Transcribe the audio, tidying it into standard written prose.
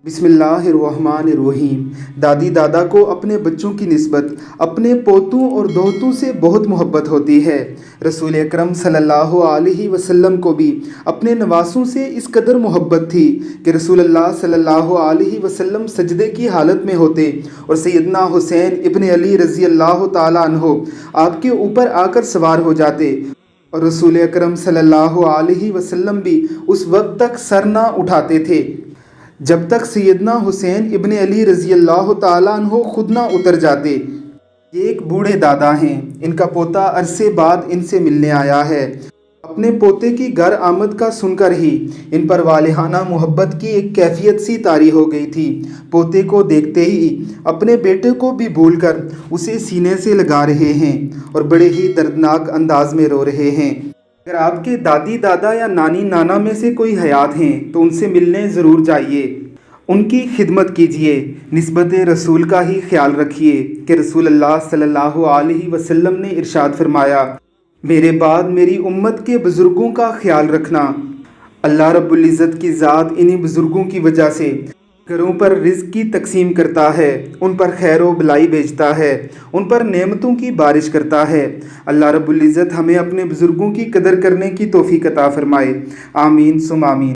بسم اللہ الرحمن الرحیم۔ دادی دادا کو اپنے بچوں کی نسبت اپنے پوتوں اور دوہتوں سے بہت محبت ہوتی ہے۔ رسول اکرم صلی اللہ علیہ وسلم کو بھی اپنے نواسوں سے اس قدر محبت تھی کہ رسول اللہ صلی اللہ علیہ وسلم سجدے کی حالت میں ہوتے اور سیدنا حسین ابن علی رضی اللہ تعالیٰ عنہ آپ کے اوپر آ کر سوار ہو جاتے اور رسول اکرم صلی اللہ علیہ وسلم بھی اس وقت تک سر نہ اٹھاتے تھے جب تک سیدنا حسین ابن علی رضی اللہ تعالیٰ عنہ خود نہ اتر جاتے۔ یہ ایک بوڑھے دادا ہیں، ان کا پوتا عرصے بعد ان سے ملنے آیا ہے۔ اپنے پوتے کی گھر آمد کا سن کر ہی ان پر والہانہ محبت کی ایک کیفیت سی طاری ہو گئی تھی۔ پوتے کو دیکھتے ہی اپنے بیٹے کو بھی بھول کر اسے سینے سے لگا رہے ہیں اور بڑے ہی دردناک انداز میں رو رہے ہیں۔ اگر آپ کے دادی دادا یا نانی نانا میں سے کوئی حیات ہیں تو ان سے ملنے ضرور جائیے، ان کی خدمت کیجیے، نسبت رسول کا ہی خیال رکھیے کہ رسول اللہ صلی اللہ علیہ وسلم نے ارشاد فرمایا، میرے بعد میری امت کے بزرگوں کا خیال رکھنا۔ اللہ رب العزت کی ذات انہی بزرگوں کی وجہ سے گھروں پر رزق کی تقسیم کرتا ہے، ان پر خیر و بلائی بھیجتا ہے، ان پر نعمتوں کی بارش کرتا ہے۔ اللہ رب العزت ہمیں اپنے بزرگوں کی قدر کرنے کی توفیق عطا فرمائے، آمین ثم آمین۔